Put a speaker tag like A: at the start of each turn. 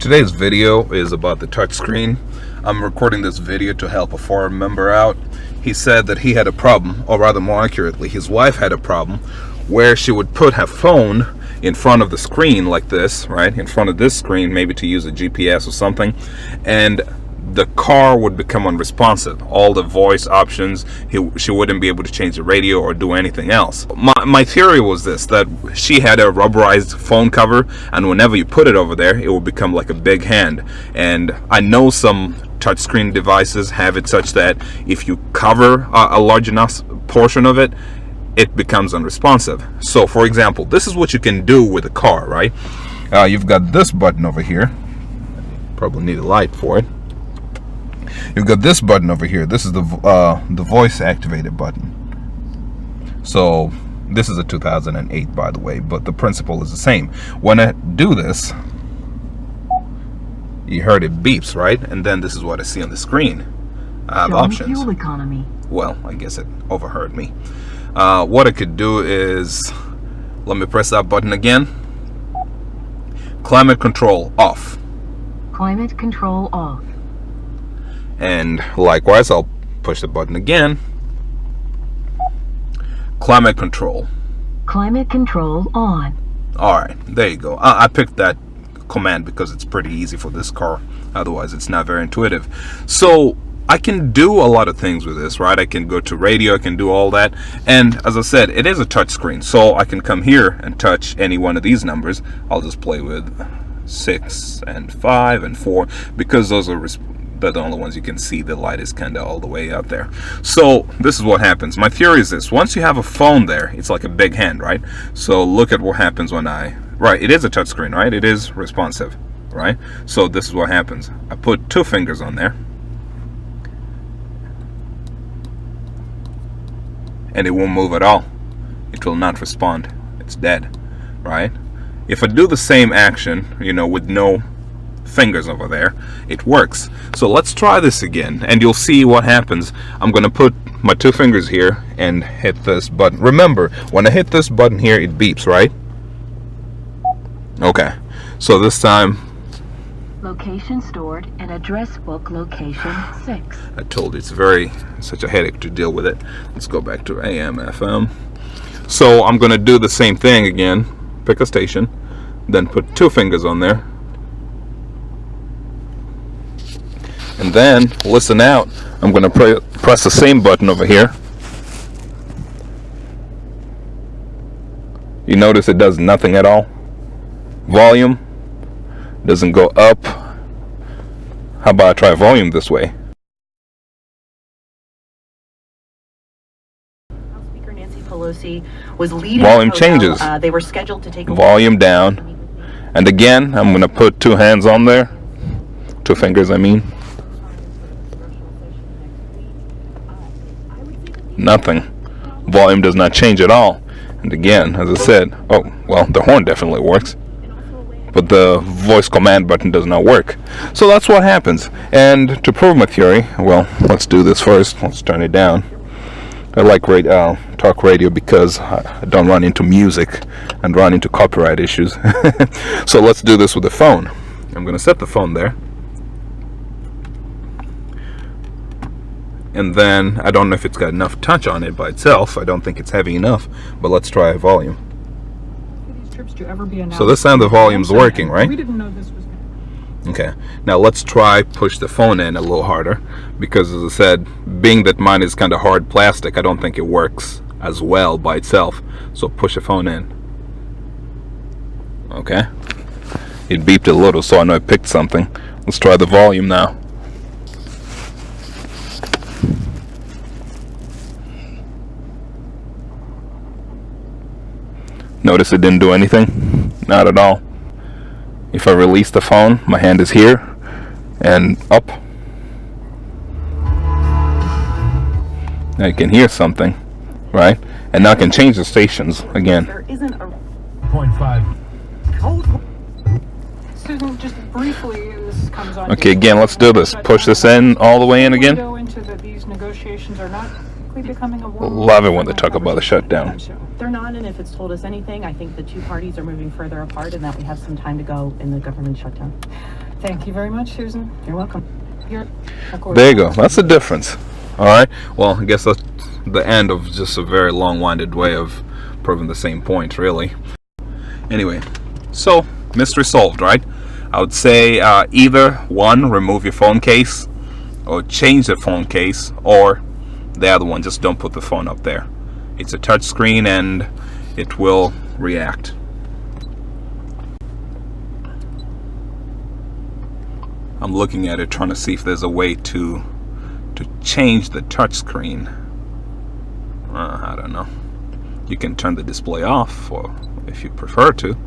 A: Today's video is about the touchscreen. I'm recording this video to help a forum member out. He said that he had a problem, or rather more accurately, his wife had a problem where she would put her phone in front of the screen like this, right? In front of this screen, maybe to use a GPS or something, and the car would become unresponsive. All the voice options, she wouldn't be able to change the radio or do anything else. My theory was this, that she had a rubberized phone cover, and whenever you put it over there, it will become like a big hand. And I know some touchscreen devices have it such that if you cover a large enough portion of it, it becomes unresponsive. So for example, this is what you can do with a car, right? You've got this button over here. Probably need a light for it. You've got this button over here. This is the voice activated button. So this is a 2008, by the way, but the principle is the same. When I do this, you heard it beeps, right? And then this is what I see on the screen. I have options.
B: Fuel economy.
A: Well, I guess it overheard me. What I could do is, let me press that button again. Climate control off.
B: Climate control off.
A: And likewise, I'll push the button again. Climate control.
B: Climate control on.
A: Alright, there you go. I picked that command because it's pretty easy for this car. Otherwise, it's not very intuitive. So I can do a lot of things with this, right? I can go to radio, I can do all that. And as I said, it is a touch screen. So I can come here and touch any one of these numbers. I'll just play with 6 and 5 and 4 because those are they're the only ones you can see. The light is kind of all the way out there. So this is what happens. My theory is this: once you have a phone there, it's like a big hand, right? So look at what happens when it is a touch screen, right? It is responsive, right? So this is what happens. I put 2 fingers on there, and it won't move at all. It will not respond. It's dead, right? If I do the same action, with no fingers over there, it works. So let's try this again, and you'll see what happens. I'm gonna put my 2 fingers here and hit this button. Remember, when I hit this button here, it beeps, right? Okay, so this time,
B: location stored and address book location 6.
A: I told you it's such a headache to deal with it. Let's go back to AM FM. So I'm gonna do the same thing again. Pick a station, then put 2 fingers on there, and then listen out. I'm going to press the same button over here. You notice it does nothing at all. Volume doesn't go up. How about I try volume this way?
C: House Speaker Nancy Pelosi was leading.
A: Volume changes.
C: They were scheduled to take a
A: volume down. And again, I'm going to put 2 hands on there. 2 fingers, I mean. Nothing. Volume does not change at all. And again, as I said, oh well, the horn definitely works, but the voice command button does not work. So that's what happens. And to prove my theory, well, let's do this first. Let's turn it down. I like talk radio because I don't run into music and run into copyright issues. So let's do this with the phone. I'm going to set the phone there. And then, I don't know if it's got enough touch on it by itself. I don't think it's heavy enough, but let's try volume. So this time the volume's working, right?
D: We didn't know this was
A: okay. Now let's try push the phone in a little harder, because as I said, being that mine is kind of hard plastic, I don't think it works as well by itself. So push the phone in. Okay. It beeped a little, so I know I picked something. Let's try the volume now. Notice it didn't do anything? Not at all. If I release the phone, my hand is here and up. I can hear something, right? And now I can change the stations again.
C: There isn't a
D: 0.5. Susan, just briefly, this comes on.
A: Okay, again, let's do this. Push this in all the way in again.
D: Go into that these negotiations are not quickly becoming a war.
A: Love it when they talk about a shutdown.
C: They're not, and if it's told us anything, I think the 2 parties are moving further apart and that we have some time to go in the government shutdown.
D: Thank you very much, Susan.
C: You're welcome.
D: You're,
A: There you go. That's the difference. All right. Well, I guess that's the end of just a very long-winded way of proving the same point, really. Anyway, so mystery solved, right? I would say either one, remove your phone case, or change the phone case, or the other one, just don't put the phone up there. It's a touch screen and it will react. I'm looking at it, trying to see if there's a way to change the touch screen. I don't know. You can turn the display off, or if you prefer to.